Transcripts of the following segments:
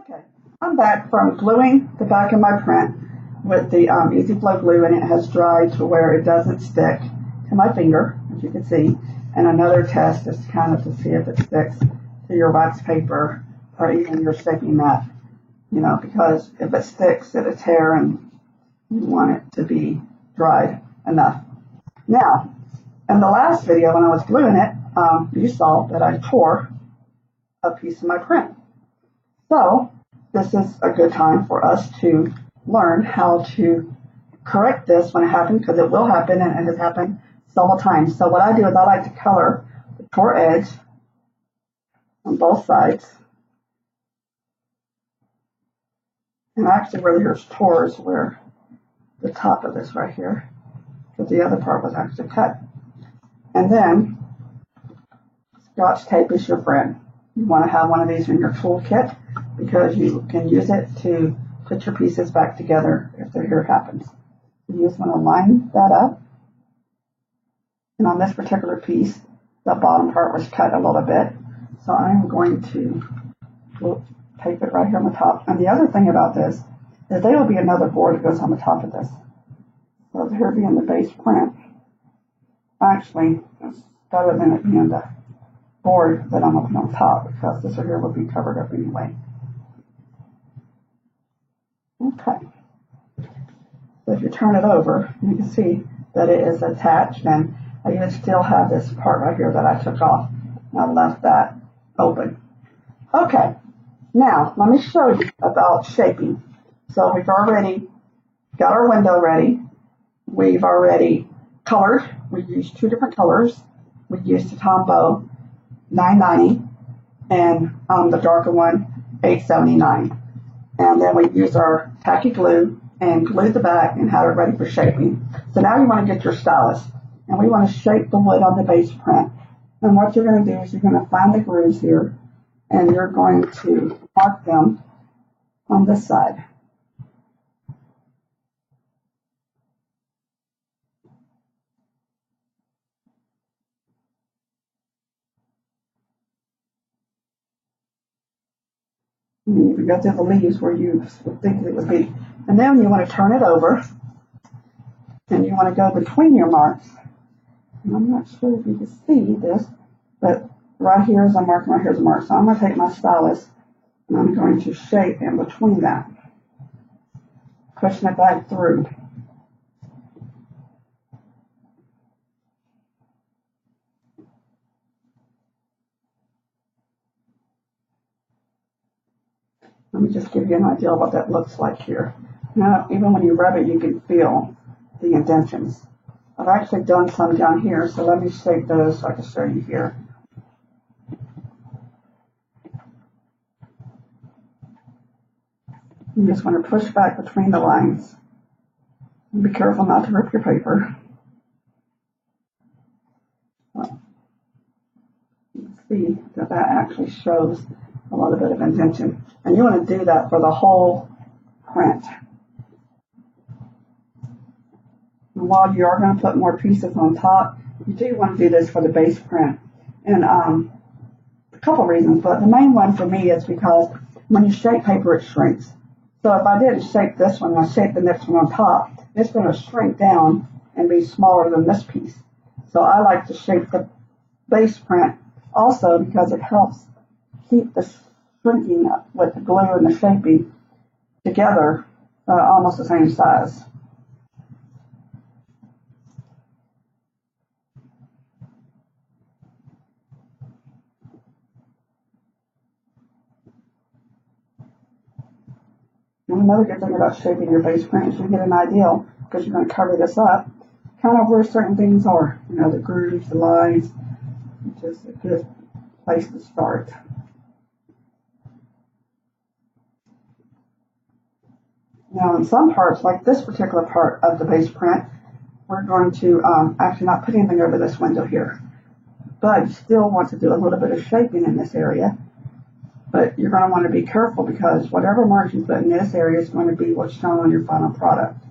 Okay, I'm back from gluing the back of my print with the Easy Flow glue, and it has dried to where it doesn't stick to my finger, as you can see. And another test is kind of to see if it sticks to your wax paper or even your shaping mat, because if it sticks, it'll tear, and you want it to be dried enough. Now, in the last video when I was gluing it, you saw that I tore a piece of my print. So this is a good time for us to learn how to correct this when it happens, because it will happen, and it has happened several times. So what I do is I like to color the tore edge on both sides. And actually where there's tore is where the top of this right here, because the other part was actually cut. And then Scotch tape is your friend. You want to have one of these in your toolkit because you can use it to put your pieces back together if the hair happens. You just want to line that up. And on this particular piece, the bottom part was cut a little bit. So I'm going to tape it right here on the top. And the other thing about this is there will be another board that goes on the top of this. So here being the base print, actually, it's better than it being the board that I'm going to put on top, because this here will be covered up anyway. Okay. So if you turn it over, you can see that it is attached, and I even still have this part right here that I took off, and I left that open. Okay. Now, let me show you about shaping. So we've already got our window ready. We've already colored. We used two different colors. We used the Tombow 990 and the darker one 879. And then we used our tacky glue and glued the back and had it ready for shaping. So now you want to get your stylus, and we want to shape the wood on the base print. And what you're going to do is you're going to find the grooves here, and you're going to mark them on this side. And you can go through the leaves where you think it would be. And then you want to turn it over, and you want to go between your marks. And I'm not sure if you can see this, but right here is a mark, right here is a mark. So I'm going to take my stylus, and I'm going to shape in between that, pushing it back through. Let me just give you an idea of what that looks like here. Now, even when you rub it, you can feel the indentions. I've actually done some down here, so let me shape those so I can show you here. You just want to push back between the lines. Be careful not to rip your paper. Well, you can see that that actually shows a little bit of indentation. And you want to do that for the whole print. And while you are going to put more pieces on top, you do want to do this for the base print. And a couple reasons, but the main one for me is because when you shape paper, it shrinks. So if I didn't shape this one, I shape the next one on top, it's going to shrink down and be smaller than this piece. So I like to shape the base print also because it helps keep the shrinking with the glue and the shaping together almost the same size. And another good thing about shaping your base print is you get an idea, because you're going to cover this up, kind of where certain things are. The grooves, the lines. It's just a good place to start. Now, in some parts, like this particular part of the base print, we're going to actually not put anything over this window here. But you still want to do a little bit of shaping in this area. But you're going to want to be careful, because whatever marks you put in this area is going to be what's shown on your final product.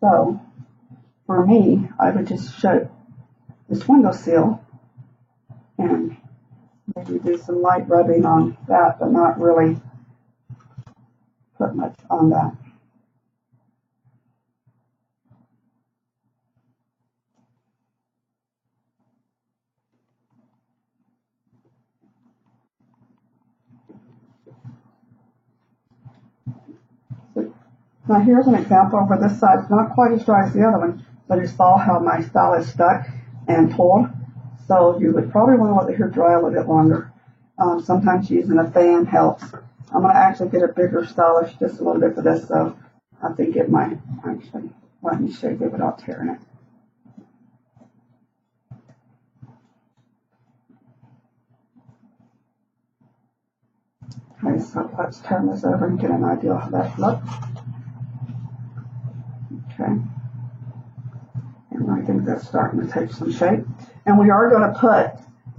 So, for me, I would just shape this window sill and Maybe do some light rubbing on that, but not really put much on that. So, now here's an example where this side's not quite as dry as the other one, but you saw how my style is stuck and pulled. So you would probably want to let the hair dry a little bit longer. Sometimes using a fan helps. I'm going to actually get a bigger stylish just a little bit for this, so I think it might actually let me shape it without tearing it. Okay, so let's turn this over and get an idea of how that looks. Okay. And I think that's starting to take some shape. And we are going to put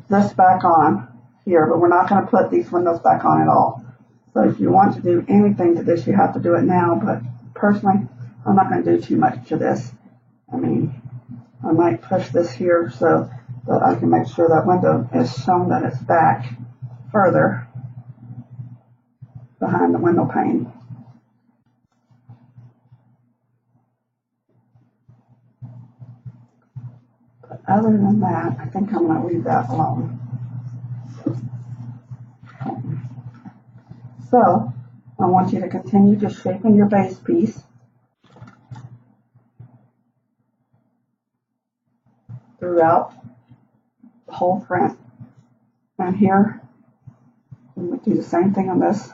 this back on here, but we're not going to put these windows back on at all. So if you want to do anything to this, you have to do it now. But personally, I'm not going to do too much to this. I mean, I might push this here so that I can make sure that window is shown that it's back further behind the window pane. But other than that, I think I'm going to leave that alone. So I want you to continue just shaping your base piece throughout the whole print. And here, we would do the same thing on this.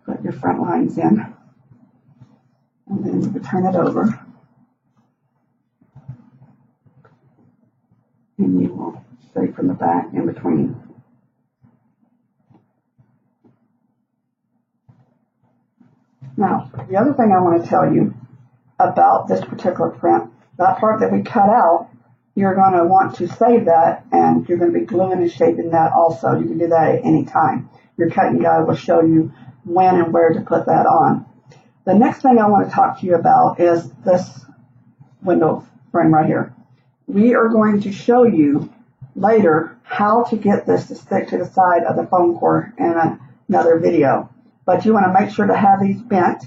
Put your front lines in, and then you would turn it over, and you will shape from the back in between. Now, the other thing I want to tell you about this particular print, that part that we cut out, you're going to want to save that, and you're going to be gluing and shaping that also. You can do that at any time. Your cutting guide will show you when and where to put that on. The next thing I want to talk to you about is this window frame right here. We are going to show you later how to get this to stick to the side of the foam core in another video. But you want to make sure to have these bent,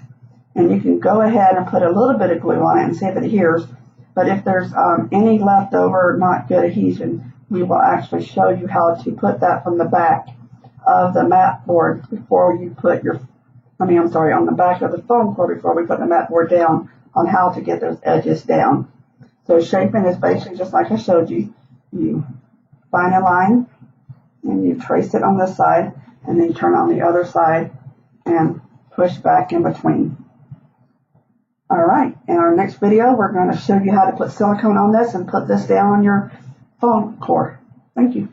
and you can go ahead and put a little bit of glue on it and see if it adheres. But if there's any leftover not good adhesion, we will actually show you how to put that from the back of the mat board before you put your, on the back of the foam core before we put the mat board down, on how to get those edges down. So shaping is basically just like I showed you. You find a line and you trace it on this side, and then you turn on the other side and push back in between. All right, in our next video, we're going to show you how to put silicone on this and put this down on your foam core. Thank you.